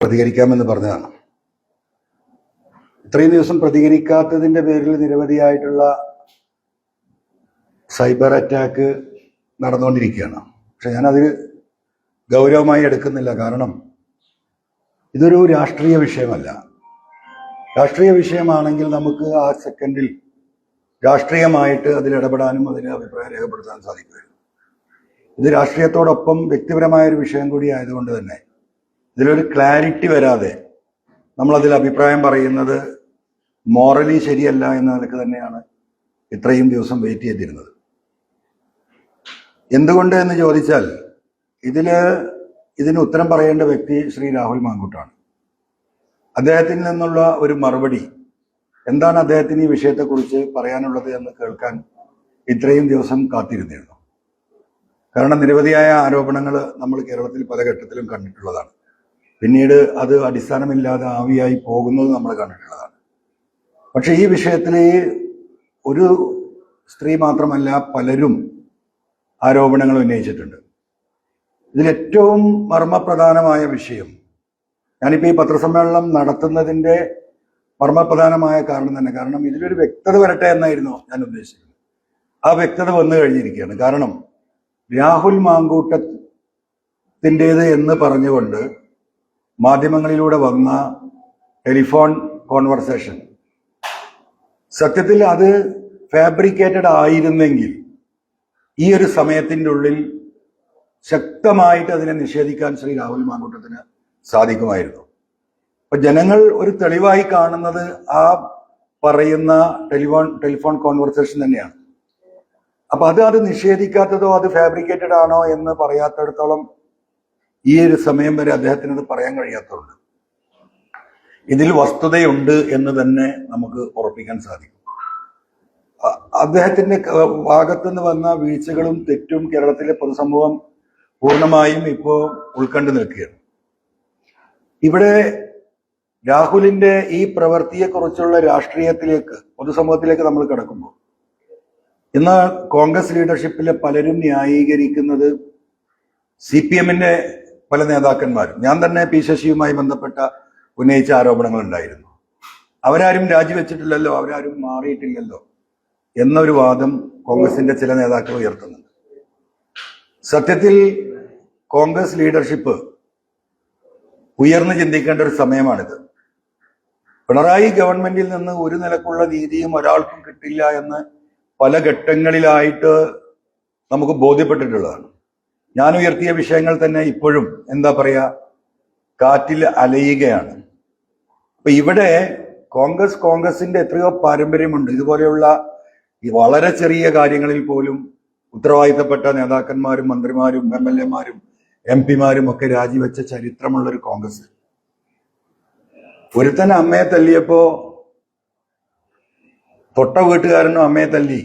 പ്രതികരിക്കാമെന്ന് പറഞ്ഞതാണ്. ഇത്രയും ദിവസം പ്രതികരിക്കാത്തതിന്റെ പേരിൽ നിരവധിയായിട്ടുള്ള സൈബർ അറ്റാക്ക് നടന്നുകൊണ്ടിരിക്കുകയാണ്. പക്ഷെ ഞാനത് ഗൗരവമായി എടുക്കുന്നില്ല. കാരണം ഇതൊരു രാഷ്ട്രീയ വിഷയമല്ല. രാഷ്ട്രീയ വിഷയമാണെങ്കിൽ നമുക്ക് ആ സെക്കൻഡിൽ രാഷ്ട്രീയമായിട്ട് അതിൽ ഇടപെടാനും അതിന് അഭിപ്രായം രേഖപ്പെടുത്താനും സാധിക്കുമായിരുന്നു. ഇത് രാഷ്ട്രീയത്തോടൊപ്പം വ്യക്തിപരമായ ഒരു വിഷയം കൂടി ആയതുകൊണ്ട് തന്നെ ഇതിലൊരു ക്ലാരിറ്റി വരാതെ നമ്മളതിൽ അഭിപ്രായം പറയുന്നത് മോറലി ശരിയല്ല എന്ന നിലക്ക് തന്നെയാണ് ഇത്രയും ദിവസം വെയിറ്റ് ചെയ്തിരുന്നത്. എന്തുകൊണ്ട് എന്ന് ചോദിച്ചാൽ ഇതിന് ഉത്തരം പറയേണ്ട വ്യക്തി ശ്രീ രാഹുൽ മാങ്കൂട്ടാണ്. അദ്ദേഹത്തിൽ നിന്നുള്ള ഒരു മറുപടി എന്താണ് അദ്ദേഹത്തിന് ഈ വിഷയത്തെക്കുറിച്ച് പറയാനുള്ളത് എന്ന് കേൾക്കാൻ ഇത്രയും ദിവസം കാത്തിരുന്നിരുന്നു. കാരണം നിരവധിയായ ആരോപണങ്ങൾ നമ്മൾ കേരളത്തിൽ പല ഘട്ടത്തിലും കണ്ടിട്ടുള്ളതാണ്. പിന്നീട് അത് അടിസ്ഥാനമില്ലാതെ ആവിയായി പോകുന്നത് നമ്മൾ കണ്ടിട്ടുള്ളതാണ്. പക്ഷെ ഈ വിഷയത്തിൽ ഒരു സ്ത്രീ മാത്രമല്ല പലരും ആരോപണങ്ങൾ ഉന്നയിച്ചിട്ടുണ്ട്. ഇതിലേറ്റവും മർമ്മപ്രധാനമായ വിഷയം, ഞാനിപ്പോൾ ഈ പത്രസമ്മേളനം നടത്തുന്നതിൻ്റെ മർമ്മപ്രധാനമായ കാരണം തന്നെ, കാരണം ഇതിലൊരു വ്യക്തത വരട്ടെ എന്നായിരുന്നു ഞാൻ ഉദ്ദേശിക്കുന്നത്. ആ വ്യക്തത വന്നു കഴിഞ്ഞിരിക്കുകയാണ്. കാരണം രാഹുൽ മാങ്കൂട്ടത്തിൻ്റേത് എന്ന് പറഞ്ഞുകൊണ്ട് മാധ്യമങ്ങളിലൂടെ വന്ന ടെലിഫോൺ കോൺവെർസേഷൻ സത്യത്തിൽ അത് ഫാബ്രിക്കേറ്റഡ് ആയിരുന്നെങ്കിൽ ഈ ഒരു സമയത്തിൻ്റെ ഉള്ളിൽ ശക്തമായിട്ട് അതിനെ നിഷേധിക്കാൻ ശ്രീ രാഹുൽ മാങ്കൂട്ടത്തിന് സാധിക്കുമായിരുന്നു. അപ്പൊ ജനങ്ങൾ ഒരു തെളിവായി കാണുന്നത് ആ പറയുന്ന ടെലിഫോൺ കോൺവെർസേഷൻ തന്നെയാണ്. അപ്പൊ അത് നിഷേധിക്കാത്തതോ അത് ഫാബ്രിക്കേറ്റഡ് ആണോ എന്ന് പറയാത്തിടത്തോളം ഈ ഒരു സമയം വരെ അദ്ദേഹത്തിന് അത് പറയാൻ കഴിയാത്തതുണ്ട്. ഇതിൽ വസ്തുതയുണ്ട് എന്ന് തന്നെ നമുക്ക് ഉറപ്പിക്കാൻ സാധിക്കും. അദ്ദേഹത്തിന്റെ ഭാഗത്തുനിന്ന് വന്ന വീഴ്ചകളും തെറ്റും കേരളത്തിലെ പൊതുസമൂഹം പൂർണ്ണമായും ഇപ്പോൾ ഉൾക്കണ്ടു നിൽക്കുകയാണ്. ഇവിടെ രാഹുലിന്റെ ഈ പ്രവൃത്തിയെക്കുറിച്ചുള്ള രാഷ്ട്രീയത്തിലേക്ക് പൊതുസമൂഹത്തിലേക്ക് നമ്മൾ കിടക്കുമ്പോൾ ഇന്ന് കോൺഗ്രസ് ലീഡർഷിപ്പിലെ പലരും ന്യായീകരിക്കുന്നത് CPM-ന്റെ പല നേതാക്കന്മാരും, ഞാൻ തന്നെ പി ശശിയുമായി ബന്ധപ്പെട്ട ഉന്നയിച്ച ആരോപണങ്ങൾ ഉണ്ടായിരുന്നു. അവരാരും രാജിവെച്ചിട്ടില്ലല്ലോ, അവരാരും മാറിയിട്ടില്ലല്ലോ എന്നൊരു വാദം കോൺഗ്രസിന്റെ ചില നേതാക്കൾ ഉയർത്തുന്നുണ്ട്. സത്യത്തിൽ കോൺഗ്രസ് ലീഡർഷിപ്പ് ഉയർന്നു ചിന്തിക്കേണ്ട ഒരു സമയമാണിത്. പിണറായി ഗവൺമെന്റിൽ നിന്ന് ഒരു നിലക്കുള്ള നീതിയും ഒരാൾക്കും കിട്ടില്ല എന്ന് പല ഘട്ടങ്ങളിലായിട്ട് നമുക്ക് ബോധ്യപ്പെട്ടിട്ടുള്ളതാണ്. ഞാൻ ഉയർത്തിയ വിഷയങ്ങൾ തന്നെ ഇപ്പോഴും എന്താ പറയാ കാറ്റിൽ അലയുകയാണ്. അപ്പൊ ഇവിടെ കോൺഗ്രസിന്റെ എത്രയോ പാരമ്പര്യമുണ്ട്. ഇതുപോലെയുള്ള ഈ വളരെ ചെറിയ കാര്യങ്ങളിൽ പോലും ഉത്തരവാദിത്തപ്പെട്ട നേതാക്കന്മാരും മന്ത്രിമാരും MLA-മാരും MP-മാരും ഒക്കെ രാജിവെച്ച ചരിത്രമുള്ള ഒരു കോൺഗ്രസ്. ഒരുത്തന്നെ അമ്മയെ തല്ലിയപ്പോ തൊട്ട വീട്ടുകാരനും അമ്മയെ തല്ലി,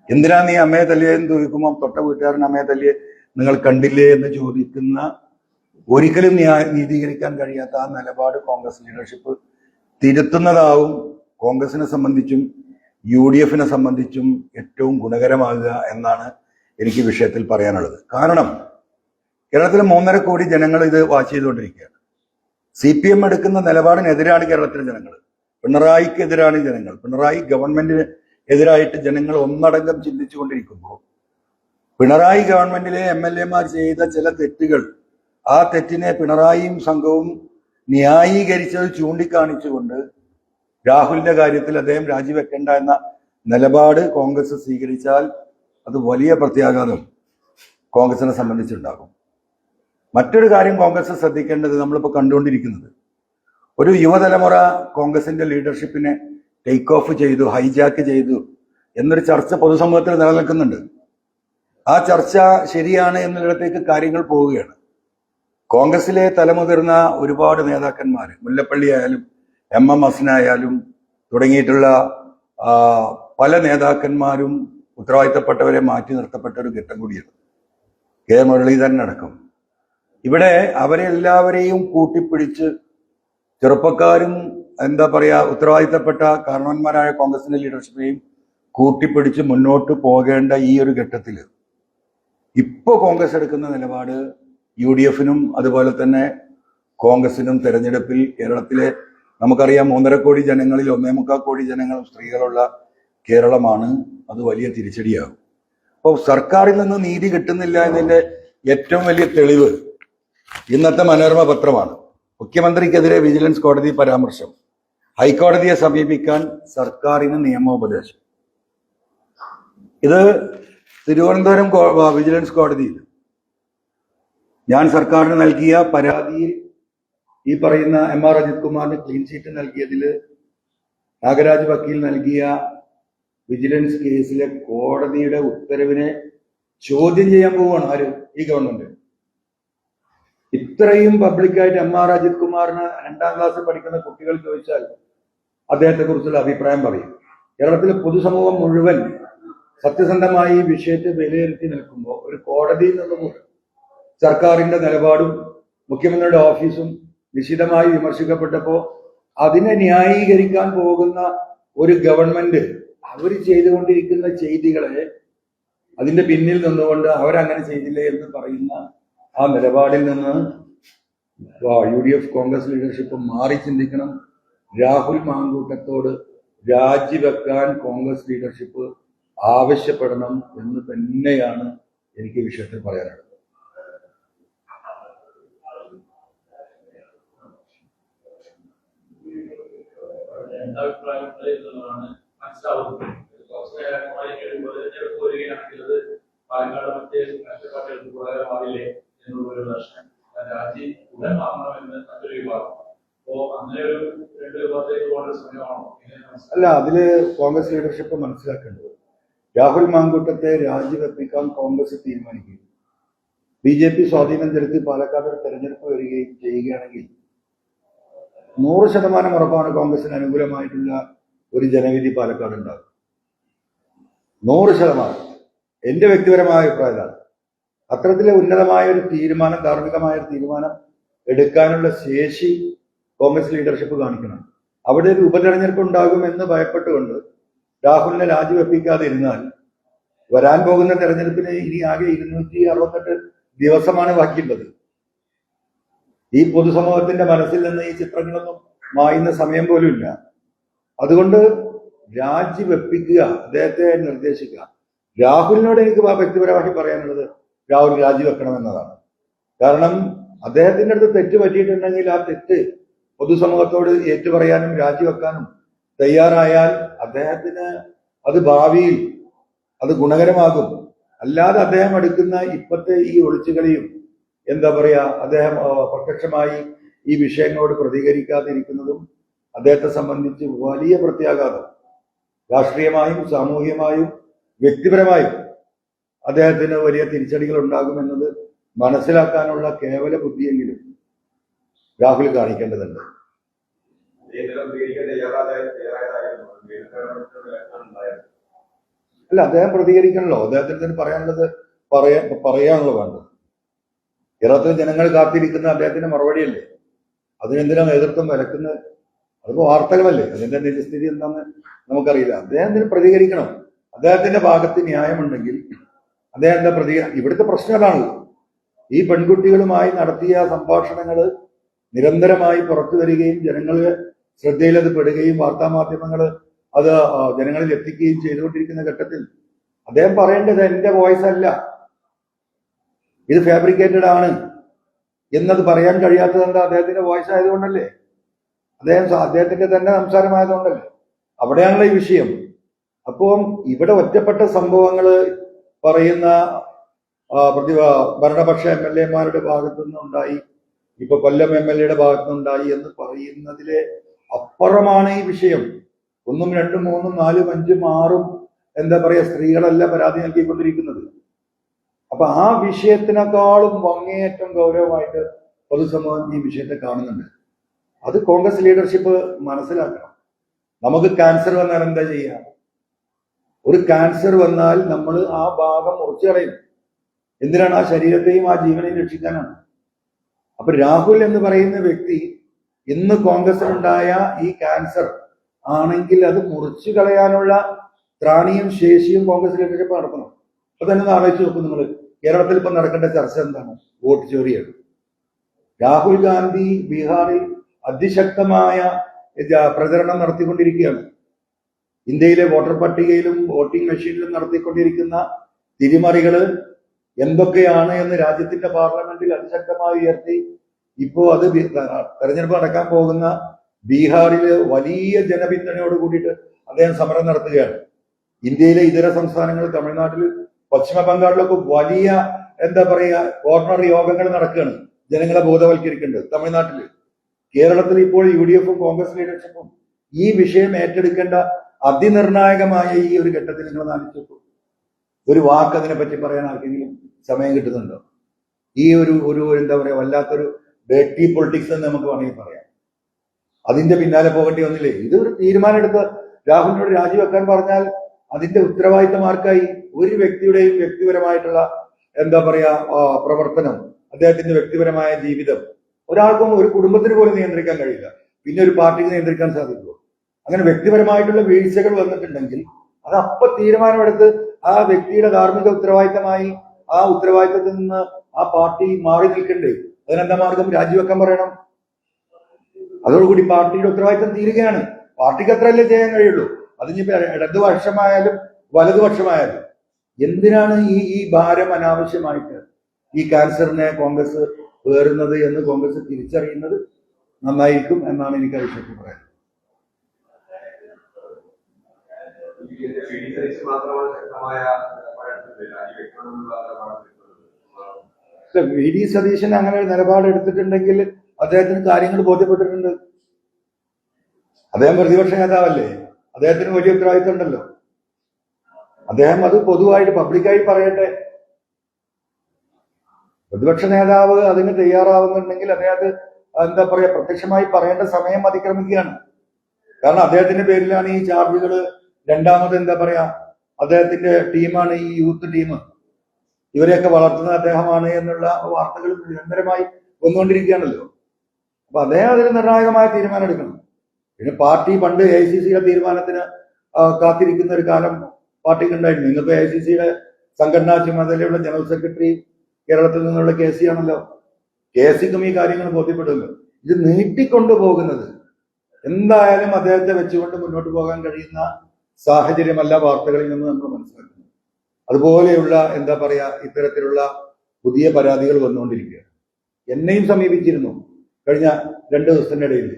എന്തിനാ നീ അമ്മയെ തല്ലിയെന്ന് ചോദിക്കുമ്പോൾ തൊട്ട വീട്ടുകാരൻ അമ്മയെ തല്ലിയെ നിങ്ങൾ കണ്ടില്ലേ എന്ന് ചോദിക്കുന്ന, ഒരിക്കലും നീതീകരിക്കാൻ കഴിയാത്ത ആ നിലപാട് കോൺഗ്രസ് ലീഡർഷിപ്പ് തിരുത്തുന്നതാവും കോൺഗ്രസിനെ സംബന്ധിച്ചും UDF-നെ സംബന്ധിച്ചും ഏറ്റവും ഗുണകരമാകുക എന്നാണ് എനിക്ക് വിഷയത്തിൽ പറയാനുള്ളത്. കാരണം കേരളത്തിലെ 3.5 കോടി ജനങ്ങൾ ഇത് വാച്ച് ചെയ്തുകൊണ്ടിരിക്കുകയാണ്. CPM എടുക്കുന്ന നിലപാടിനെതിരാണ് കേരളത്തിലെ ജനങ്ങൾ, പിണറായിക്കെതിരാണ് ജനങ്ങൾ, പിണറായി ഗവൺമെന്റിന് എതിരായിട്ട് ജനങ്ങൾ ഒന്നടങ്കം ചിന്തിച്ചുകൊണ്ടിരിക്കുമ്പോൾ പിണറായി ഗവൺമെന്റിലെ MLA-മാർ ചെയ്ത ചില തെറ്റുകൾ, ആ തെറ്റിനെ പിണറായിയും സംഘവും ന്യായീകരിച്ചത് ചൂണ്ടിക്കാണിച്ചുകൊണ്ട് രാഹുലിന്റെ കാര്യത്തിൽ അദ്ദേഹം രാജിവെക്കേണ്ട എന്ന നിലപാട് കോൺഗ്രസ് സ്വീകരിച്ചാൽ അത് വലിയ പ്രത്യാഘാതം കോൺഗ്രസിനെ സംബന്ധിച്ചുണ്ടാകും. മറ്റൊരു കാര്യം കോൺഗ്രസ് ശ്രദ്ധിക്കേണ്ടത്, നമ്മളിപ്പോൾ കണ്ടുകൊണ്ടിരിക്കുന്നത് ഒരു യുവതലമുറ കോൺഗ്രസിന്റെ ലീഡർഷിപ്പിനെ ടേക്ക് ഓഫ് ചെയ്തു, ഹൈജാക്ക് ചെയ്തു എന്നൊരു ചർച്ച പൊതുസമൂഹത്തിൽ നിലനിൽക്കുന്നുണ്ട്. ആ ചർച്ച ശരിയാണ് എന്നിടത്തേക്ക് കാര്യങ്ങൾ പോവുകയാണ്. കോൺഗ്രസിലെ തലമുതിർന്ന ഒരുപാട് നേതാക്കന്മാർ, മുല്ലപ്പള്ളി ആയാലും MM ഹസനായാലും തുടങ്ങിയിട്ടുള്ള പല നേതാക്കന്മാരും ഉത്തരവാദിത്തപ്പെട്ടവരെ മാറ്റി നിർത്തപ്പെട്ട ഒരു ഘട്ടം കൂടിയാണ്. K മുരളീധരൻ അടക്കം. ഇവിടെ അവരെ എല്ലാവരെയും കൂട്ടിപ്പിടിച്ച് ചെറുപ്പക്കാരും എന്താ പറയാ ഉത്തരവാദിത്തപ്പെട്ട കാരണവന്മാരായ കോൺഗ്രസിന്റെ ലീഡർഷിപ്പിനെയും കൂട്ടിപ്പിടിച്ച് മുന്നോട്ട് പോകേണ്ട ഈ ഒരു ഘട്ടത്തിൽ ഇപ്പോൾ കോൺഗ്രസ് എടുക്കുന്ന നിലപാട് UDF-നും അതുപോലെ തന്നെ കോൺഗ്രസിനും തെരഞ്ഞെടുപ്പിൽ കേരളത്തിലെ നമുക്കറിയാം 1.5 കോടി ജനങ്ങളിൽ 1.25 കോടി ജനങ്ങളും സ്ത്രീകളുള്ള കേരളമാണ്. അത് വലിയ തിരിച്ചടിയാകും. അപ്പോൾ സർക്കാരിൽ നിന്ന് നീതി കിട്ടുന്നില്ല എന്നതിന്റെ ഏറ്റവും വലിയ തെളിവ് ഇന്നത്തെ മനോരമ പത്രമാണ്. മുഖ്യമന്ത്രിക്കെതിരെ വിജിലൻസ് കോടതി പരാമർശം, ഹൈക്കോടതിയെ സമീപിക്കാൻ സർക്കാരിന് നിയമോപദേശം. ഇത് തിരുവനന്തപുരം വിജിലൻസ് കോടതിയിൽ ഞാൻ സർക്കാരിന് നൽകിയ പരാതിയിൽ ഈ പറയുന്ന MR അജിത് കുമാറിന് ക്ലീൻ ചീറ്റ് നൽകിയതിൽ നാഗരാജ് വക്കീൽ നൽകിയ വിജിലൻസ് കേസിലെ കോടതിയുടെ ഉത്തരവിനെ ചോദ്യം ചെയ്യാൻ പോവുകയാണ് ആര്? ഈ ഗവൺമെന്റ്. ഇത്രയും പബ്ലിക്കായിട്ട് MR അജിത് കുമാറിന് 2ാം ക്ലാസ്സിൽ പഠിക്കുന്ന കുട്ടികൾ ചോദിച്ചാൽ അദ്ദേഹത്തെ കുറിച്ചുള്ള അഭിപ്രായം പറയും. കേരളത്തിലെ പൊതുസമൂഹം മുഴുവൻ സത്യസന്ധമായി ഈ വിഷയത്തെ വിലയിരുത്തി നിൽക്കുമ്പോൾ ഒരു കോടതിയിൽ നിന്നും സർക്കാരിന്റെ നിലപാടും മുഖ്യമന്ത്രിയുടെ ഓഫീസും നിശിതമായി വിമർശിക്കപ്പെട്ടപ്പോൾ അതിനെ ന്യായീകരിക്കാൻ പോകുന്ന ഒരു ഗവൺമെന്റ് അവർ ചെയ്തുകൊണ്ടിരിക്കുന്ന ചെയ്തികളെ അതിന്റെ പിന്നിൽ നിന്നുകൊണ്ട് അവരങ്ങനെ ചെയ്തില്ലേ എന്ന് പറയുന്ന ആ നിലപാടിൽ നിന്ന് UDF കോൺഗ്രസ് ലീഡർഷിപ്പ് മാറി ചിന്തിക്കണം. രാഹുൽ മാങ്കൂട്ടത്തോട് രാജിവെക്കാൻ കോൺഗ്രസ് ലീഡർഷിപ്പ് ആവശ്യപ്പെടണം എന്ന് തന്നെയാണ് എനിക്ക് ഈ വിഷയത്തിൽ പറയാനുള്ളത്. പാലക്കാട് മറ്റ് രാഷ്ട്രീയ പാർട്ടികൾക്ക് ഗുണകരമാവില്ലേ എന്നുള്ളൊരു ദർശനം രാജി ഉടൻ വാങ്ങണമെന്ന് മറ്റൊരു വിഭാഗം. അപ്പോ അങ്ങനെ ഒരു 2 വിഭാഗത്തേക്ക് പോകേണ്ട സമയമാണോ? അല്ല, അതില് കോൺഗ്രസ് ലീഡർഷിപ്പ് മനസ്സിലാക്കേണ്ടത് രാഹുൽ മാങ്കൂട്ടത്തെ രാജിവെപ്പിക്കാൻ കോൺഗ്രസ് തീരുമാനിക്കും. BJP സ്വാധീനം ചെലുത്തി പാലക്കാട് ഒരു തെരഞ്ഞെടുപ്പ് വരികയും ചെയ്യുകയാണെങ്കിൽ 100% ഉറപ്പാണ് കോൺഗ്രസിന് അനുകൂലമായിട്ടുള്ള ഒരു ജനവിധി പാലക്കാട് ഉണ്ടാകും. 100%. എന്റെ വ്യക്തിപരമായ അഭിപ്രായമാണ്. അത്തരത്തിലെ ഉന്നതമായ ഒരു തീരുമാനം, ധാർമ്മികമായ ഒരു തീരുമാനം എടുക്കാനുള്ള ശേഷി കോൺഗ്രസ് ലീഡർഷിപ്പ് കാണിക്കണം. അവിടെ ഒരു ഉപതെരഞ്ഞെടുപ്പ് ഉണ്ടാകുമെന്ന് ഭയപ്പെട്ടുകൊണ്ട് രാഹുലിനെ രാജിവെപ്പിക്കാതിരുന്നാൽ വരാൻ പോകുന്ന തെരഞ്ഞെടുപ്പിന് ഇനി ആകെ 268 ദിവസമാണ് ബാക്കിയുള്ളത്. ഈ പൊതുസമൂഹത്തിന്റെ മനസ്സിൽ നിന്ന് ഈ ചിത്രങ്ങളൊന്നും മായുന്ന സമയം പോലും ഇല്ല. അതുകൊണ്ട് രാജിവെപ്പിക്കുക, അദ്ദേഹത്തെ നിർദ്ദേശിക്കുക. രാഹുലിനോട് എനിക്ക് വ്യക്തിപരമായി പറയാനുള്ളത് രാഹുൽ രാജിവെക്കണമെന്നതാണ്. കാരണം അദ്ദേഹത്തിന്റെ അടുത്ത് തെറ്റ് പറ്റിയിട്ടുണ്ടെങ്കിൽ ആ തെറ്റ് പൊതുസമൂഹത്തോട് ഏറ്റുപറയാനും രാജിവെക്കാനും തയ്യാറായാൽ അദ്ദേഹത്തിന് അത് ഭാവിയിൽ അത് ഗുണകരമാകും. അല്ലാതെ അദ്ദേഹം എടുക്കുന്ന ഇപ്പോഴത്തെ ഈ ഒളിച്ചുകളിയും എന്താ പറയാ, അദ്ദേഹം പ്രത്യക്ഷമായി ഈ വിഷയങ്ങളോട് പ്രതികരിക്കാതിരിക്കുന്നതും അദ്ദേഹത്തെ സംബന്ധിച്ച് വലിയ പ്രത്യാഘാതം രാഷ്ട്രീയമായും സാമൂഹികമായും വ്യക്തിപരമായും അദ്ദേഹത്തിന് വലിയ തിരിച്ചടികൾ ഉണ്ടാകുമെന്നത് മനസ്സിലാക്കാനുള്ള കേവല ബുദ്ധിയെങ്കിലും രാഹുൽ കാണിക്കേണ്ടതുണ്ട്. അല്ല, അദ്ദേഹം പ്രതികരിക്കണല്ലോ. അദ്ദേഹത്തിന് പറയാനുള്ളത് പറയാണല്ലോ വേണ്ടത്. കേരളത്തിലെ ജനങ്ങൾ കാത്തിരിക്കുന്ന അദ്ദേഹത്തിന്റെ മറുപടിയല്ലേ. അതിനെന്തിനാ നേതൃത്വം വിലക്കുന്നത്? അതിപ്പോ വാർത്തകളല്ലേ. അതിന്റെ നിജസ്ഥിതി എന്താണെന്ന് നമുക്കറിയില്ല. അദ്ദേഹത്തിന് പ്രതികരിക്കണം. അദ്ദേഹത്തിന്റെ ഭാഗത്ത് ന്യായമുണ്ടെങ്കിൽ അദ്ദേഹത്തിന്റെ ഇവിടുത്തെ പ്രശ്നം അതാണല്ലോ. ഈ പെൺകുട്ടികളുമായി നടത്തിയ സംഭാഷണങ്ങൾ നിരന്തരമായി പുറത്തു വരികയും ജനങ്ങളുടെ ശ്രദ്ധയിൽ അത് പെടുകയും വാർത്താമാധ്യമങ്ങൾ അത് ജനങ്ങളിൽ എത്തിക്കുകയും ചെയ്തുകൊണ്ടിരിക്കുന്ന ഘട്ടത്തിൽ അദ്ദേഹം പറയേണ്ടത് എന്റെ വോയിസ് അല്ല, ഇത് ഫാബ്രിക്കേറ്റഡ് ആണ് എന്നത് പറയാൻ കഴിയാത്തത് എന്താ? അദ്ദേഹത്തിന്റെ വോയിസ് ആയതുകൊണ്ടല്ലേ, അദ്ദേഹത്തിന്റെ തന്നെ സംസാരമായതുകൊണ്ടല്ലേ. അവിടെയാണല്ലോ ഈ വിഷയം. അപ്പം ഇവിടെ ഒറ്റപ്പെട്ട സംഭവങ്ങൾ പറയുന്ന ഭരണപക്ഷ MLA-മാരുടെ ഭാഗത്തുനിന്നുണ്ടായി, ഇപ്പൊ കൊല്ലം MLA-യുടെ ഭാഗത്തുനിന്നുണ്ടായി എന്ന് പറയുന്നതിലെ അപ്പുറമാണ് ഈ വിഷയം. 1, 2, 3, 4, 5, 6 എന്താ പറയാ സ്ത്രീകളല്ല പരാതി നൽകിക്കൊണ്ടിരിക്കുന്നത്. അപ്പൊ ആ വിഷയത്തിനേക്കാളും അങ്ങേയറ്റം ഗൗരവമായിട്ട് പൊതുസമൂഹം ഈ വിഷയത്തെ കാണുന്നുണ്ട്. അത് കോൺഗ്രസ് ലീഡർഷിപ്പ് മനസ്സിലാക്കണം. നമുക്ക് ക്യാൻസർ വന്നാൽ എന്താ ചെയ്യുക? ഒരു ക്യാൻസർ വന്നാൽ നമ്മൾ ആ ഭാഗം മുറിച്ചു കളയും. എന്തിനാണ്? ആ ശരീരത്തെയും ആ ജീവനെയും രക്ഷിക്കാനാണ്. അപ്പൊ രാഹുൽ എന്ന് പറയുന്ന വ്യക്തി ഇന്ന് കോൺഗ്രസിനുണ്ടായ ഈ ക്യാൻസർ ആണെങ്കിൽ അത് മുറിച്ചു കളയാനുള്ള ത്രാണിയും ശേഷിയും കോൺഗ്രസ് ലീഡർഷിപ്പ് നടത്തണം. അപ്പൊ തന്നെ ഒന്ന് ആലോചിച്ച് നോക്കും നിങ്ങൾ. കേരളത്തിൽ ഇപ്പൊ നടക്കേണ്ട ചർച്ച എന്താണ്? വോട്ട് ചോരിയാണ്. രാഹുൽ ഗാന്ധി ബീഹാറിൽ അതിശക്തമായ പ്രചരണം നടത്തിക്കൊണ്ടിരിക്കുകയാണ്. ഇന്ത്യയിലെ വോട്ടർ പട്ടികയിലും വോട്ടിംഗ് മെഷീനിലും നടത്തിക്കൊണ്ടിരിക്കുന്ന തിരിമറികള് എന്തൊക്കെയാണ് എന്ന് രാജ്യത്തിന്റെ പാർലമെന്റിൽ അതിശക്തമായി ഉയർത്തി ഇപ്പോ അത് തെരഞ്ഞെടുപ്പ് നടക്കാൻ പോകുന്ന ബീഹാറില് വലിയ ജനപിന്തുണയോട് കൂടിയിട്ട് അദ്ദേഹം സമരം നടത്തുകയാണ്. ഇന്ത്യയിലെ ഇതര സംസ്ഥാനങ്ങൾ, തമിഴ്നാട്ടിൽ, പശ്ചിമ ബംഗാളിലൊക്കെ വലിയ കോർണർ യോഗങ്ങൾ നടക്കുകയാണ്, ജനങ്ങളെ ബോധവൽക്കരിക്കേണ്ടത്. തമിഴ്നാട്ടില്, കേരളത്തിൽ ഇപ്പോൾ UDF കോൺഗ്രസ് ലീഡർഷിപ്പും ഈ വിഷയം ഏറ്റെടുക്കേണ്ട അതിനിർണായകമായ ഈ ഒരു ഘട്ടത്തിൽ നിങ്ങൾ ആലോചിച്ചു, ഒരു വാക്ക് അതിനെ പറ്റി പറയാൻ ആർക്കെങ്കിലും സമയം കിട്ടുന്നുണ്ടോ? ഈ ഒരു വല്ലാത്തൊരു ഡേർട്ടി പൊളിറ്റിക്സ് എന്ന് നമുക്ക് വേണമെങ്കിൽ പറയാം. അതിന്റെ പിന്നാലെ പോകേണ്ടി വന്നില്ലേ? ഇതൊരു തീരുമാനം എടുത്ത് രാഹുലിനോട് രാജിവെക്കാൻ പറഞ്ഞാൽ അതിന്റെ ഉത്തരവാദിത്തം ആർക്കായി? ഒരു വ്യക്തിയുടെയും വ്യക്തിപരമായിട്ടുള്ള പ്രവർത്തനം, അദ്ദേഹത്തിന്റെ വ്യക്തിപരമായ ജീവിതം ഒരാൾക്കും, ഒരു കുടുംബത്തിന് പോലും നിയന്ത്രിക്കാൻ കഴിയില്ല. പിന്നെ ഒരു പാർട്ടിക്ക് നിയന്ത്രിക്കാൻ സാധിക്കുമോ? അങ്ങനെ വ്യക്തിപരമായിട്ടുള്ള വീഴ്ചകൾ വന്നിട്ടുണ്ടെങ്കിൽ അത് അപ്പൊ തീരുമാനമെടുത്ത് ആ വ്യക്തിയുടെ ധാർമ്മിക ഉത്തരവാദിത്തമായി ആ ഉത്തരവാദിത്തത്തിൽ നിന്ന് ആ പാർട്ടി മാറി നിൽക്കണ്ടേ? അതിനെന്താ മാർഗം? രാജിവെക്കാൻ പറയണം. അതോടുകൂടി പാർട്ടിയുടെ ഉത്തരവാദിത്തം തീരുകയാണ്. പാർട്ടിക്ക് അത്രയല്ലേ ചെയ്യാൻ കഴിയുള്ളൂ. അതിനിപ്പോ ഇടതുപക്ഷമായാലും വലതുപക്ഷമായാലും എന്തിനാണ് ഈ ഭാരം അനാവശ്യമായിട്ട് ഈ ക്യാൻസറിനെ കോൺഗ്രസ് വേറുന്നത് എന്ന് കോൺഗ്രസ് തിരിച്ചറിയുന്നത് നന്നായിരിക്കും എന്നാണ് എനിക്ക് ആ വിഷയത്തിൽ പറയാൻ. VD സതീശൻ അങ്ങനെ ഒരു നിലപാട് എടുത്തിട്ടുണ്ടെങ്കിൽ അദ്ദേഹത്തിന് കാര്യങ്ങൾ ബോധ്യപ്പെട്ടിട്ടുണ്ട്. അദ്ദേഹം പ്രതിപക്ഷ നേതാവല്ലേ, അദ്ദേഹത്തിന് വലിയ ഉത്തരവാദിത്തം ഉണ്ടല്ലോ. അദ്ദേഹം അത് പൊതുവായിട്ട് പബ്ലിക്കായി പറയട്ടെ. പ്രതിപക്ഷ നേതാവ് അതിന് തയ്യാറാവുന്നുണ്ടെങ്കിൽ അദ്ദേഹത്തെ പ്രത്യക്ഷമായി പറയേണ്ട സമയം അതിക്രമിക്കുകയാണ്. കാരണം അദ്ദേഹത്തിന്റെ പേരിലാണ് ഈ ചാർജുകൾ. രണ്ടാമത് അദ്ദേഹത്തിന്റെ ടീമാണ് ഈ യൂത്ത് ടീം, ഇവരെയൊക്കെ വളർത്തുന്നത് അദ്ദേഹമാണ് എന്നുള്ള വാർത്തകൾ നിരന്തരമായി വന്നുകൊണ്ടിരിക്കുകയാണല്ലോ. അപ്പൊ അദ്ദേഹം അതിന് നിർണായകമായ തീരുമാനം എടുക്കണം. പിന്നെ പാർട്ടി പണ്ട് AICCയുടെ തീരുമാനത്തിന് കാത്തിരിക്കുന്ന ഒരു കാലം പാർട്ടിക്ക് ഉണ്ടായിരുന്നു. ഇന്നിപ്പോ AICCയുടെ സംഘടനാ ചുമതലയുള്ള ജനറൽ സെക്രട്ടറി കേരളത്തിൽ നിന്നുള്ള KC ആണല്ലോ. KCക്കും ഈ കാര്യങ്ങൾ ബോധ്യപ്പെടുമല്ലോ. ഇത് നീട്ടിക്കൊണ്ടുപോകുന്നത് എന്തായാലും അദ്ദേഹത്തെ വെച്ചുകൊണ്ട് മുന്നോട്ട് പോകാൻ കഴിയുന്ന സാഹചര്യമല്ല വാർത്തകളിൽ നിന്ന് നമ്മൾ മനസ്സിലാക്കുന്നത്. അതുപോലെയുള്ള ഇത്തരത്തിലുള്ള പുതിയ പരാതികൾ വന്നുകൊണ്ടിരിക്കുകയാണ്. എന്നെയും സമീപിച്ചിരുന്നു കഴിഞ്ഞ 2 ദിവസത്തിന്റെ ഇടയിൽ.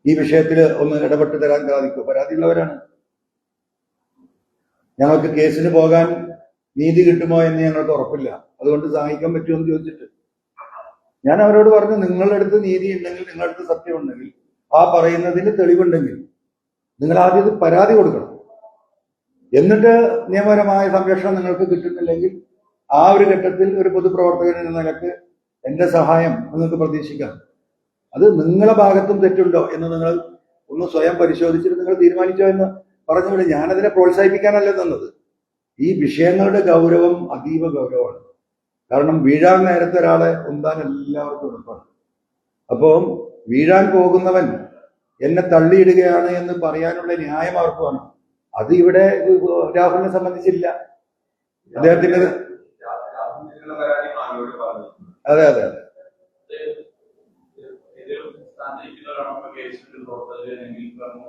ഈ വിഷയത്തിൽ ഒന്ന് ഇടപെട്ട് തരാൻ സാധിക്കും. പരാതിയുള്ളവരാണ്. ഞങ്ങൾക്ക് കേസിന് പോകാൻ നീതി കിട്ടുമോ എന്ന് ഞങ്ങൾക്ക് ഉറപ്പില്ല, അതുകൊണ്ട് സഹായിക്കാൻ പറ്റുമോ എന്ന് ചോദിച്ചിട്ട് ഞാൻ അവരോട് പറഞ്ഞു, നിങ്ങളുടെ അടുത്ത് നീതി ഉണ്ടെങ്കിൽ, നിങ്ങളുടെ അടുത്ത് സത്യം ഉണ്ടെങ്കിൽ, ആ പറയുന്നതിന് തെളിവുണ്ടെങ്കിൽ നിങ്ങൾ ആദ്യം പരാതി കൊടുക്കണം. എന്നിട്ട് നിയമപരമായ സംരക്ഷണം നിങ്ങൾക്ക് കിട്ടുന്നില്ലെങ്കിൽ ആ ഒരു ഘട്ടത്തിൽ ഒരു പൊതുപ്രവർത്തകൻ എന്ന നിലക്ക് എന്റെ സഹായം നിങ്ങൾക്ക് പ്രതീക്ഷിക്കാം. അത് നിങ്ങളെ ഭാഗത്തും തെറ്റുണ്ടോ എന്ന് നിങ്ങൾ ഒന്ന് സ്വയം പരിശോധിച്ചിട്ട് നിങ്ങൾ തീരുമാനിച്ചോ എന്ന് പറഞ്ഞുകൊണ്ട് ഞാനതിനെ പ്രോത്സാഹിപ്പിക്കാനല്ല തന്നത്. ഈ വിഷയങ്ങളുടെ ഗൗരവം അതീവ ഗൗരവമാണ്. കാരണം വീഴാൻ നേരത്തെ ഒരാളെ ഉന്താൻ എല്ലാവർക്കും എളുപ്പമാണ്. അപ്പം വീഴാൻ പോകുന്നവൻ എന്നെ തള്ളിയിടുകയാണ് എന്ന് പറയാനുള്ള ന്യായം അവർക്ക് വേണം. അത് ഇവിടെ രാഹുലിനെ സംബന്ധിച്ചില്ല. അദ്ദേഹത്തിന്റെ അതെ അതെ അതെ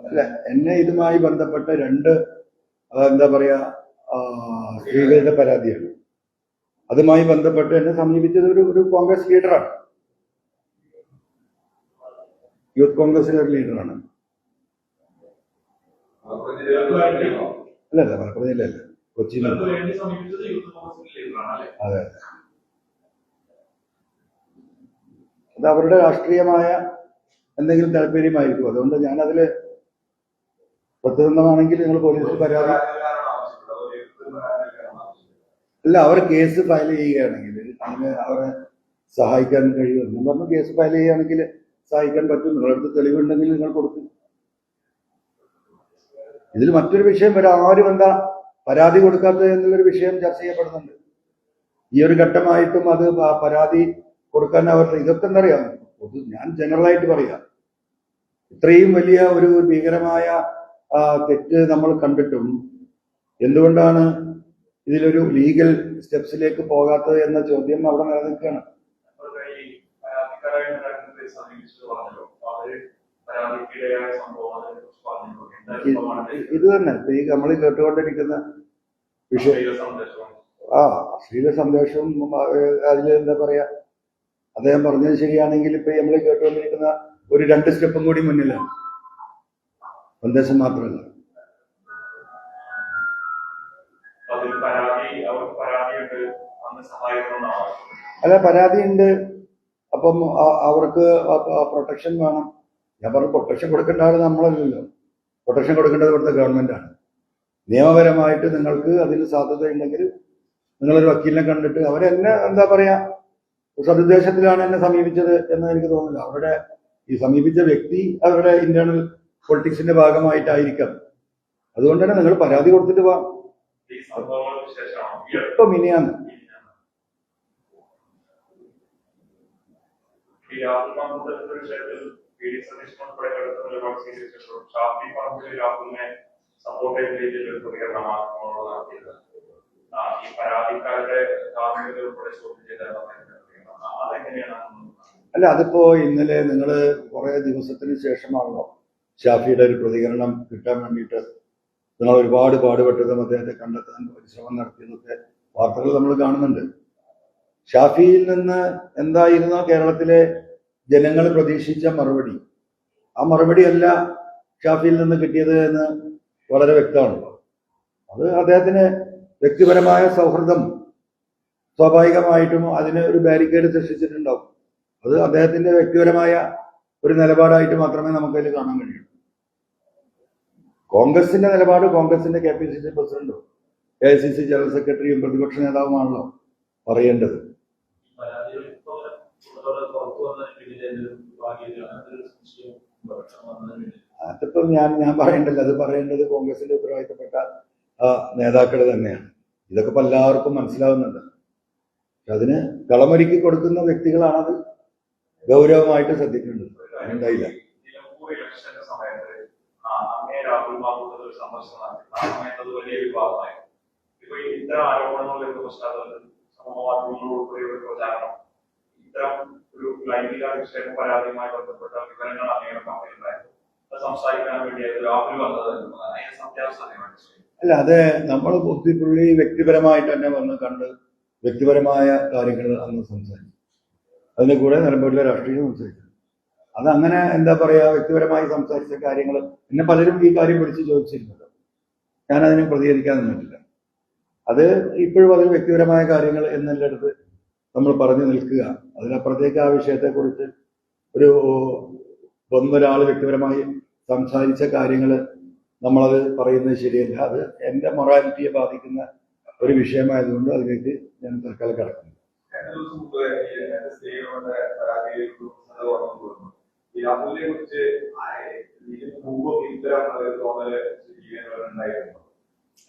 അല്ല, എന്നെ ഇതുമായി ബന്ധപ്പെട്ട 2 സ്ത്രീകളുടെ പരാതിയാണ്. അതുമായി ബന്ധപ്പെട്ട് എന്നെ സമീപിച്ചത് ഒരു കോൺഗ്രസ് ലീഡറാണ്, യൂത്ത് കോൺഗ്രസിലെ ഒരു ലീഡറാണ്. അല്ലല്ല, മലപ്പുറം ജില്ലയല്ല, കൊച്ചിയിൽ. അതെ, അത് അവരുടെ രാഷ്ട്രീയമായ എന്തെങ്കിലും താല്പര്യമായിരിക്കും. അതുകൊണ്ട് ഞാനതില് പ്രതിബന്ധമാണെങ്കിൽ നിങ്ങൾ പോലീസിൽ പരാതി അല്ല, അവർ കേസ് ഫയൽ ചെയ്യുകയാണെങ്കിൽ അതിന് അവരെ സഹായിക്കാൻ കഴിയുമെന്ന് പറഞ്ഞു. കേസ് ഫയൽ ചെയ്യുകയാണെങ്കിൽ സഹായിക്കാൻ പറ്റും. നിങ്ങളുടെ അടുത്ത് തെളിവുണ്ടെങ്കിൽ നിങ്ങൾ കൊടുക്കും. ഇതിൽ മറ്റൊരു വിഷയം ആരും പരാതി കൊടുക്കാത്തത് എന്നുള്ളൊരു വിഷയം ചർച്ച ചെയ്യപ്പെടുന്നുണ്ട്. ഈ ഒരു ഘട്ടമായിട്ടും അത് പരാതി കൊടുക്കാൻ അവർ ഇതൊക്കെ എന്തറിയാം, ഞാൻ ജനറലായിട്ട് പറയാം, ഇത്രയും വലിയ ഒരു ഭീകരമായ തെറ്റ് നമ്മൾ കണ്ടിട്ടും എന്തുകൊണ്ടാണ് ഇതിലൊരു ലീഗൽ സ്റ്റെപ്സിലേക്ക് പോകാത്തത് എന്ന ചോദ്യം അവിടെ നിലനിൽക്കുകയാണ്. മന്ത്രി സമീപിച്ചത് പറഞ്ഞല്ലോ. അപ്പൊ അവര് പരാതിക്കിടയായ സംഭവം അതിനെക്കുറിച്ച് പറഞ്ഞിട്ടുണ്ട്. എന്തായാലും ഇത് തന്നെ ഈ നമ്മൾ കേട്ടുകൊണ്ടിരിക്കുന്ന വിഷയം. അശ്ലീല സന്ദേശവും അതിൽ എന്താ പറയാ, അദ്ദേഹം പറഞ്ഞത് ശരിയാണെങ്കിൽ ഇപ്പൊ നമ്മൾ കേട്ടുകൊണ്ടിരിക്കുന്ന ഒരു 2 സ്റ്റെപ്പും കൂടി മുന്നിലാണ്. സന്ദേശം മാത്രമല്ല. അല്ല, പരാതിയുണ്ട്. അപ്പം അവർക്ക് പ്രൊട്ടക്ഷൻ വേണം. ഞാൻ പറഞ്ഞു, പ്രൊട്ടക്ഷൻ കൊടുക്കേണ്ട ആൾ നമ്മളല്ലല്ലോ. പ്രൊട്ടക്ഷൻ കൊടുക്കേണ്ടത് ഇവിടുത്തെ ഗവൺമെന്റാണ്. നിയമപരമായിട്ട് നിങ്ങൾക്ക് അതിന് സാധ്യതയുണ്ടെങ്കിൽ നിങ്ങളൊരു വക്കീലിനെ കണ്ടിട്ട്, അവരെന്നെ എന്താ പറയാ സതുദ്ദേശത്തിലാണ് എന്നെ സമീപിച്ചത് എന്ന് എനിക്ക് തോന്നുന്നില്ല. അവരുടെ ഈ സമീപിച്ച വ്യക്തി അവരുടെ ഇന്റേണൽ പൊളിറ്റിക്സിന്റെ ഭാഗമായിട്ടായിരിക്കാം. അതുകൊണ്ട് തന്നെ നിങ്ങൾ പരാതി കൊടുത്തിട്ട് പോവാം. ഇപ്പൊ മിനിയാന്ന് അല്ല, അതിപ്പോ ഇന്നലെ നിങ്ങള് കുറെ ദിവസത്തിന് ശേഷമാണല്ലോ ഷാഫിയുടെ ഒരു പ്രതികരണം കിട്ടാൻ വേണ്ടിയിട്ട് നിങ്ങൾ ഒരുപാട് പാടുപെട്ടതും അദ്ദേഹത്തെ കണ്ടെത്താൻ പരിശ്രമം നടത്തിയതൊക്കെ വാർത്തകൾ നമ്മൾ കാണുന്നുണ്ട്. ഷാഫിയിൽ നിന്ന് എന്തായിരുന്നോ കേരളത്തിലെ ജനങ്ങൾ പ്രതീക്ഷിച്ച മറുപടി, ആ മറുപടിയല്ല ഷാഫിയിൽ നിന്ന് കിട്ടിയത് എന്ന് വളരെ വ്യക്തമാണല്ലോ. അത് അദ്ദേഹത്തിന് വ്യക്തിപരമായ സൗഹൃദം സ്വാഭാവികമായിട്ടും അതിന് ഒരു ബാരിക്കേഡ് സൃഷ്ടിച്ചിട്ടുണ്ടാവും. അത് അദ്ദേഹത്തിന്റെ വ്യക്തിപരമായ ഒരു നിലപാടായിട്ട് മാത്രമേ നമുക്കതിൽ കാണാൻ കഴിയൂ. കോൺഗ്രസിന്റെ നിലപാട് കോൺഗ്രസിന്റെ KPCC പ്രസിഡന്റും AICC ജനറൽ സെക്രട്ടറിയും പ്രതിപക്ഷ നേതാവുമാണല്ലോ പറയേണ്ടത്. അതിപ്പം ഞാൻ പറയേണ്ടല്ലോ, അത് പറയേണ്ടത് കോൺഗ്രസിന്റെ ഉത്തരവാദിത്തപ്പെട്ട നേതാക്കൾ തന്നെയാണ്. ഇതൊക്കെ ഇപ്പൊ എല്ലാവർക്കും മനസ്സിലാവുന്നുണ്ട്. അതിന് കളമൊരുക്കി കൊടുക്കുന്ന വ്യക്തികളാണത് ഗൗരവമായിട്ട് ശ്രദ്ധിക്കേണ്ടത്. ഉണ്ടായില്ല. വലിയ വിവാദമായി. ഇപ്പൊ ഇത്തരം ആരോപണങ്ങളുടെ പശ്ചാത്തലത്തിൽ സമൂഹമാധ്യമങ്ങളോടുകൂടിയുള്ള പ്രചാരണം, ഇത്തരം ഒരു ലൈംഗിക വിഷയ പരാതിയുമായി ബന്ധപ്പെട്ട വിവരങ്ങൾ അറിയാൻ സംസാരിക്കാൻ വേണ്ടി രാഹുൽ വന്നത് അതിന്റെ സത്യാവസ്ഥ. അല്ല, അത് നമ്മൾ പുള്ളി വ്യക്തിപരമായിട്ട് തന്നെ വന്ന് കണ്ട് വ്യക്തിപരമായ കാര്യങ്ങൾ അന്ന് സംസാരിച്ചു. അതിന്റെ കൂടെ നിലമ്പൂരിലെ രാഷ്ട്രീയം സംസാരിച്ചു. അതങ്ങനെ എന്താ പറയാ, വ്യക്തിപരമായി സംസാരിച്ച കാര്യങ്ങൾ എന്നെ പലരും ഈ കാര്യം വിളിച്ച് ചോദിച്ചിരുന്നത്. ഞാനതിന് പ്രതികരിക്കാൻ നിന്നിട്ടില്ല. അത് ഇപ്പോഴും അതിൽ വ്യക്തിപരമായ കാര്യങ്ങൾ എന്നുള്ള അടുത്ത് നമ്മൾ പറഞ്ഞു നിൽക്കുക. അതിനപ്പുറത്തേക്ക് ആ വിഷയത്തെക്കുറിച്ച് ഒന്നൊരാൾ വ്യക്തിപരമായി സംസാരിച്ച കാര്യങ്ങൾ നമ്മളത് പറയുന്നത് ശരിയല്ല. അത് എൻ്റെ മൊറാലിറ്റിയെ ബാധിക്കുന്ന ഒരു വിഷയമായതുകൊണ്ട് അതിലേക്ക് ഞാൻ തൽക്കാലം കിടക്കുന്നു.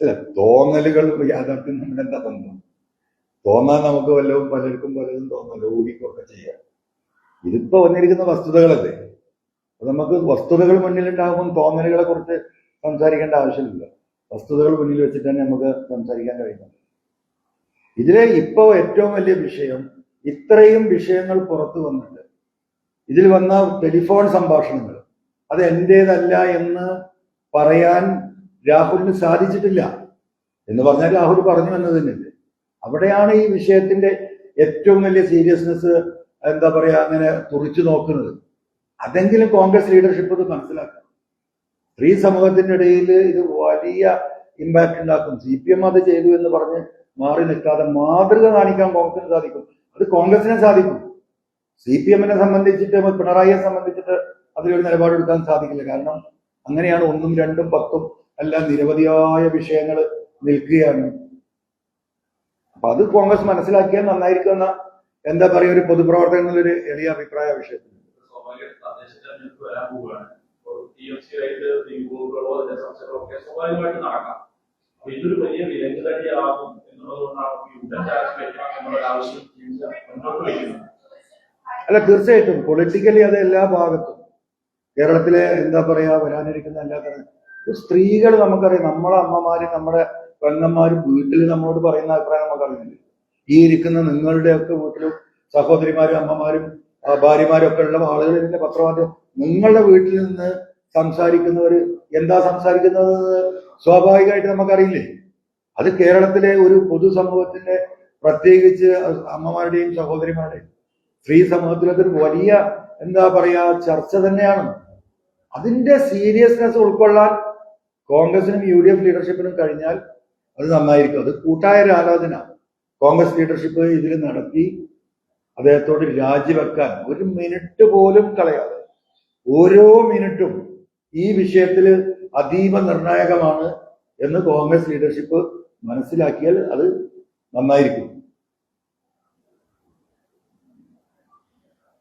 അല്ല, തോന്നലുകൾ യാഥാർത്ഥ്യം നമ്മൾ എന്താ ബന്ധം? തോന്നാൻ നമുക്ക് വല്ലതും പലർക്കും പലതും തോന്നല്ലോ, ഊഹിക്കൊക്കെ ചെയ്യാം. ഇതിപ്പോ വന്നിരിക്കുന്ന വസ്തുതകളല്ലേ. അപ്പൊ നമുക്ക് വസ്തുതകൾ മുന്നിലുണ്ടാകുമ്പോൾ തോന്നലുകളെ കുറിച്ച് സംസാരിക്കേണ്ട ആവശ്യമില്ല. വസ്തുതകൾ മുന്നിൽ വെച്ചിട്ട് തന്നെ നമുക്ക് സംസാരിക്കാൻ കഴിയുന്നുണ്ട്. ഇതിലെ ഇപ്പോ ഏറ്റവും വലിയ വിഷയം, ഇത്രയും വിഷയങ്ങൾ പുറത്തു വന്നിട്ട് ഇതിൽ വന്ന ടെലിഫോൺ സംഭാഷണങ്ങൾ അത് എന്റേതല്ല എന്ന് പറയാൻ രാഹുലിന് സാധിച്ചിട്ടില്ല. എന്ന് പറഞ്ഞാൽ രാഹുൽ പറഞ്ഞു എന്നത് തന്നെയല്ലേ. അവിടെയാണ് ഈ വിഷയത്തിന്റെ ഏറ്റവും വലിയ സീരിയസ്നെസ് എന്താ പറയാ അങ്ങനെ തുറിച്ചു നോക്കുന്നത്. അതെങ്കിലും കോൺഗ്രസ് ലീഡർഷിപ്പ് ഇത് മനസ്സിലാക്കണം. സ്ത്രീ സമൂഹത്തിന്റെ ഇടയിൽ ഇത് വലിയ ഇമ്പാക്ട് ഉണ്ടാക്കും. CPM അത് ചെയ്തു എന്ന് പറഞ്ഞ് മാറി നിൽക്കാതെ മാതൃക കാണിക്കാൻ കോൺഗ്രസിന് സാധിക്കും. അത് കോൺഗ്രസിനെ സാധിക്കും. CPM-നെ സംബന്ധിച്ചിട്ട്, പിണറായിയെ സംബന്ധിച്ചിട്ട് അതിലൊരു നിലപാടെടുക്കാൻ സാധിക്കില്ല. കാരണം അങ്ങനെയാണ് 1, 2, 10 എല്ലാം നിരവധിയായ വിഷയങ്ങൾ നിൽക്കുകയാണ്. അപ്പൊ അത് കോൺഗ്രസ് മനസ്സിലാക്കിയാൽ നന്നായിരിക്കുന്ന എന്താ പറയുക, ഒരു പൊതുപ്രവർത്തകൻ എന്നുള്ളൊരു എളിയ അഭിപ്രായ വിഷയത്തിൽ സ്വാഭാവികമായിട്ട് നടക്കാം. അപ്പൊ ഇതൊരു വലിയ വിലങ്ങ് തന്നെയാകും എന്നുള്ളതുകൊണ്ടാണ് ആവശ്യം മുന്നോട്ട് വയ്ക്കുന്നത്. അല്ല, തീർച്ചയായിട്ടും പൊളിറ്റിക്കലി അത് എല്ലാ ഭാഗത്തും കേരളത്തിലെ എന്താ പറയാ വരാനിരിക്കുന്ന എല്ലാ തരം സ്ത്രീകൾ നമുക്കറിയാം. നമ്മളെ അമ്മമാര്, നമ്മുടെ പെങ്ങന്മാരും വീട്ടിൽ നമ്മളോട് പറയുന്ന അഭിപ്രായം നമുക്കറിയുന്നില്ല. ഈ ഇരിക്കുന്ന നിങ്ങളുടെ ഒക്കെ വീട്ടിലും സഹോദരിമാരും അമ്മമാരും ഭാര്യമാരൊക്കെ ഉള്ള ആളുകൾ ഇതിന്റെ പത്രമാധ്യമം നിങ്ങളുടെ വീട്ടിൽ നിന്ന് സംസാരിക്കുന്നവർ എന്താ സംസാരിക്കുന്നത് സ്വാഭാവികമായിട്ട് നമുക്കറിയില്ലേ. അത് കേരളത്തിലെ ഒരു പൊതുസമൂഹത്തിന്റെ പ്രത്യേകിച്ച് അമ്മമാരുടെയും സഹോദരിമാരുടെയും സ്ത്രീ സമൂഹത്തിലൊക്കെ ഒരു വലിയ എന്താ പറയാ ചർച്ച തന്നെയാണ്. അതിന്റെ സീരിയസ്നെസ് ഉൾക്കൊള്ളാൻ കോൺഗ്രസിനും UDF ലീഡർഷിപ്പിനും കഴിഞ്ഞാൽ അത് നന്നായിരിക്കും. അത് കൂട്ടായ ഒരു ആലോചന കോൺഗ്രസ് ലീഡർഷിപ്പ് ഇതിൽ നടത്തി അദ്ദേഹത്തോട് രാജിവെക്കാൻ ഒരു മിനിറ്റ് പോലും കളയാതെ ഓരോ മിനിറ്റും ഈ വിഷയത്തിൽ അതീവ നിർണായകമാണ് എന്ന് കോൺഗ്രസ് ലീഡർഷിപ്പ് മനസ്സിലാക്കിയാൽ അത് നന്നായിരിക്കും.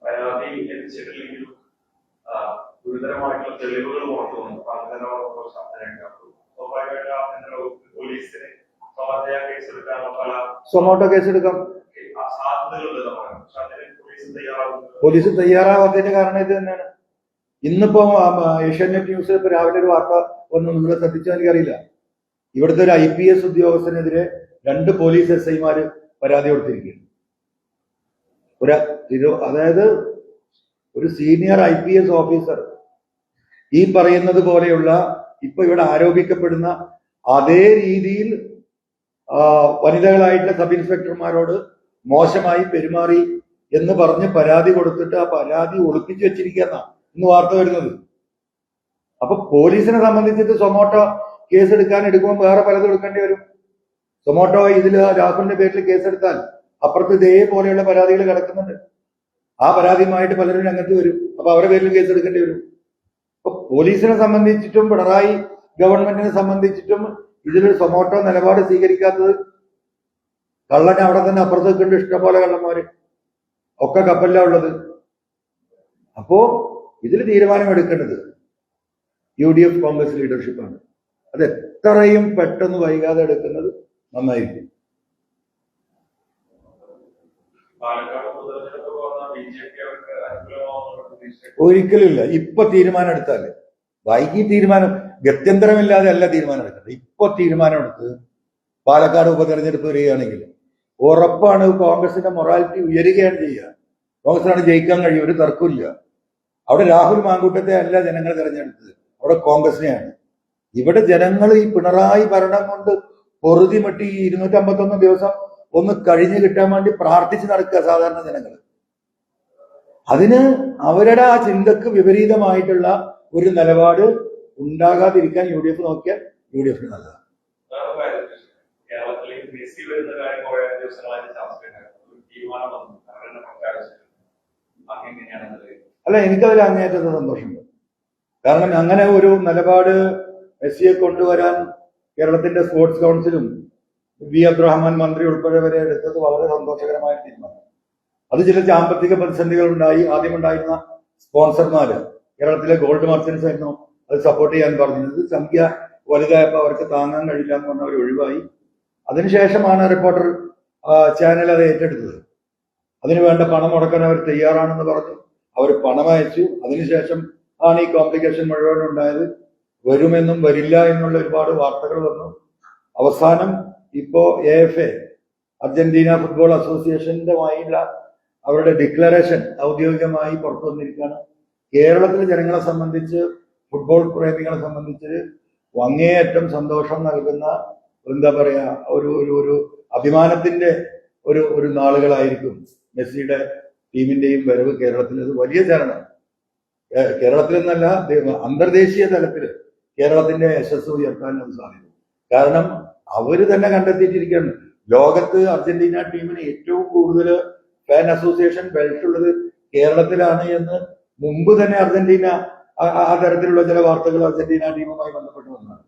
പരാതി ലഭിച്ചിട്ടില്ലെങ്കിലും ഗുരുതരമായിട്ടുള്ള തെളിവുകൾ പുറത്തു വന്നു. സ്വാഭാവികമായിട്ട് പോലീസിന് കേസെടുക്കാനുള്ള പല സൊമാറ്റോ കേസെടുക്കാം. സാധ്യതകളുണ്ട്. പോലീസ് തയ്യാറാവാത്തതിന്റെ കാരണം ഇത് തന്നെയാണ്. ഇന്നിപ്പോ ഏഷ്യാനെറ്റ് ന്യൂസ് ഇപ്പൊ രാവിലെ ഒരു വാർത്ത ഒന്നും നിങ്ങളെ ശ്രദ്ധിച്ചാൽ എനിക്കറിയില്ല. ഇവിടുത്തെ ഒരു IPS ഉദ്യോഗസ്ഥനെതിരെ 2 പോലീസ് SIമാര് പരാതി കൊടുത്തിരിക്കുകയാണ്. അതായത് ഒരു സീനിയർ IPS ഓഫീസർ ഈ പറയുന്നത് പോലെയുള്ള ഇപ്പൊ ഇവിടെ ആരോപിക്കപ്പെടുന്ന അതേ രീതിയിൽ വനിതകളായിട്ടുള്ള സബ് ഇൻസ്പെക്ടർമാരോട് മോശമായി പെരുമാറി എന്ന് പറഞ്ഞ് പരാതി കൊടുത്തിട്ട് ആ പരാതി ഒളിപ്പിച്ചു വെച്ചിരിക്കുന്ന ഇന്ന് വാർത്ത വരുന്നത്. അപ്പൊ പോലീസിനെ സംബന്ധിച്ചിട്ട് സൊമാറ്റോ കേസ് എടുക്കുമ്പോൾ വേറെ പലതും എടുക്കേണ്ടി വരും. സൊമാറ്റോ ഇതിൽ രാഹുലിന്റെ പേരിൽ കേസെടുത്താൽ അപ്പുറത്ത് ഇതേപോലെയുള്ള പരാതികൾ കിടക്കുന്നുണ്ട്. ആ പരാതിയുമായിട്ട് പലരും രംഗത്ത് വരും. അപ്പൊ അവരുടെ പേരിൽ കേസ് എടുക്കേണ്ടി വരും. അപ്പൊ പോലീസിനെ സംബന്ധിച്ചിട്ടും പിണറായി ഗവൺമെന്റിനെ സംബന്ധിച്ചിട്ടും ഇതിലൊരു സൊമാറ്റോ നിലപാട് സ്വീകരിക്കാത്തത് കള്ളനെ അവിടെ തന്നെ അപ്പുറത്ത് നിൽക്കുന്നുണ്ട്. ഇഷ്ടംപോലെ കള്ളന്മാര് ഒക്കെ കപ്പലിലാണ് ഉള്ളത്. അപ്പോ ഇതിൽ തീരുമാനമെടുക്കേണ്ടത് UDF കോൺഗ്രസ് ലീഡർഷിപ്പാണ്. അത് എത്രയും പെട്ടെന്ന് വൈകാതെ എടുക്കുന്നത് നന്നായിരിക്കും. ഒരിക്കലുമില്ല. ഇപ്പൊ തീരുമാനം എടുത്താല് വൈകി ഗത്യന്തരമില്ലാതെ അല്ല തീരുമാനം എടുക്കുന്നത്. ഇപ്പൊ തീരുമാനമെടുത്ത് പാലക്കാട് ഉപതെരഞ്ഞെടുപ്പ് വരികയാണെങ്കിൽ ഉറപ്പാണ് കോൺഗ്രസിന്റെ മൊറാലിറ്റി ഉയരുകയാണ് ചെയ്യുക. കോൺഗ്രസിനാണ് ജയിക്കാൻ കഴിയും, ഒരു തർക്കമില്ല. അവിടെ രാഹുൽ മാങ്കൂട്ടത്തെ അല്ല ജനങ്ങൾ തെരഞ്ഞെടുത്തത്, അവിടെ കോൺഗ്രസിനെയാണ്. ഇവിടെ ജനങ്ങൾ ഈ പിണറായി ഭരണം കൊണ്ട് പൊറുതിമട്ടി 251 ദിവസം ഒന്ന് കഴിഞ്ഞു കിട്ടാൻ വേണ്ടി പ്രാർത്ഥിച്ച് നടക്കുക സാധാരണ ജനങ്ങൾ. അതിന് അവരുടെ ആ ചിന്തക്ക് വിപരീതമായിട്ടുള്ള ഒരു നിലപാട് ഉണ്ടാകാതിരിക്കാൻ UDF നോക്കിയാൽ UDF നല്ലതാണ്. അല്ല, എനിക്കതിൽ അങ്ങേയറ്റത്തെ സന്തോഷമുണ്ട്. കാരണം അങ്ങനെ ഒരു നിലപാട് മെസ്സിയെ കൊണ്ടുവരാൻ കേരളത്തിന്റെ സ്പോർട്സ് കൗൺസിലും V. അബ്ദുറഹ്മാൻ മന്ത്രി ഉൾപ്പെടെ വരെ എടുത്തത് വളരെ സന്തോഷകരമായ തീരുമാനം. അത് ചില സാമ്പത്തിക പ്രതിസന്ധികൾ ആദ്യമുണ്ടായിരുന്ന സ്പോൺസർമാര് കേരളത്തിലെ ഗോൾഡ് മർച്ചൻസ് ആയിരുന്നു അത് സപ്പോർട്ട് ചെയ്യാൻ പറഞ്ഞത്. സംഖ്യ വലുതായപ്പോൾ അവർക്ക് താങ്ങാൻ കഴിയില്ല എന്ന് പറഞ്ഞ് അവർ ഒഴിവായി. അതിനുശേഷമാണ് റിപ്പോർട്ടർ ചാനൽ അത് ഏറ്റെടുത്തത്. അതിനുവേണ്ട പണം മുടക്കാൻ അവർ തയ്യാറാണെന്ന് പറഞ്ഞു. അവർ പണം അയച്ചു. അതിനുശേഷം ആണ് ഈ കോംപ്ലിക്കേഷൻ മുഴുവൻ ഉണ്ടായത്. വരുമെന്നും വരില്ല എന്നുള്ള ഒരുപാട് വാർത്തകൾ വന്നു. അവസാനം ഇപ്പോ AFA അർജന്റീന ഫുട്ബോൾ അസോസിയേഷന്റെമായുള്ള അവരുടെ ഡിക്ലറേഷൻ ഔദ്യോഗികമായി പുറത്തു വന്നിരിക്കുകയാണ്. കേരളത്തിലെ ജനങ്ങളെ സംബന്ധിച്ച്, ഫുട്ബോൾ പ്രേമികളെ സംബന്ധിച്ച് അങ്ങേയറ്റം സന്തോഷം നൽകുന്ന എന്താ പറയാ ഒരു അഭിമാനത്തിന്റെ ഒരു നാളുകളായിരിക്കും മെസ്സിയുടെ ടീമിന്റെയും വരവ് കേരളത്തിൽ. അത് വലിയ ചരണം. കേരളത്തിൽ നിന്നല്ല, അന്തർദേശീയ തലത്തിൽ കേരളത്തിന്റെ യശസ് ഉയർത്താൻ അത് സാധിക്കും. കാരണം അവര് തന്നെ കണ്ടെത്തിയിട്ടിരിക്കുകയാണ് ലോകത്ത് അർജന്റീന ടീമിന് ഏറ്റവും കൂടുതൽ ഫാൻ അസോസിയേഷൻ ബെൽറ്റ് ഉള്ളത് കേരളത്തിലാണ് എന്ന് മുമ്പ് തന്നെ അർജന്റീന ആ തരത്തിലുള്ള ചില വാർത്തകൾ അർജന്റീന ടീമുമായി ബന്ധപ്പെട്ട് വന്നതാണ്.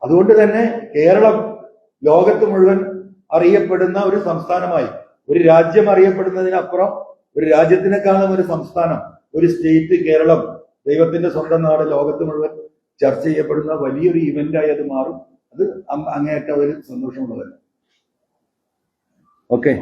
അതുകൊണ്ട് തന്നെ കേരളം ലോകത്ത് മുഴുവൻ അറിയപ്പെടുന്ന ഒരു സംസ്ഥാനമായി, ഒരു രാജ്യം അറിയപ്പെടുന്നതിനപ്പുറം ഒരു രാജ്യത്തിനേക്കാളും ഒരു സംസ്ഥാനം, ഒരു സ്റ്റേറ്റ് കേരളം, ദൈവത്തിന്റെ സ്വന്തം നാട്, ലോകത്ത് മുഴുവൻ ചർച്ച ചെയ്യപ്പെടുന്ന വലിയൊരു ഇവന്റായി അത് മാറും. അത് അങ്ങേയറ്റം ഒരു സന്തോഷമുള്ളതല്ല. ഓക്കെ.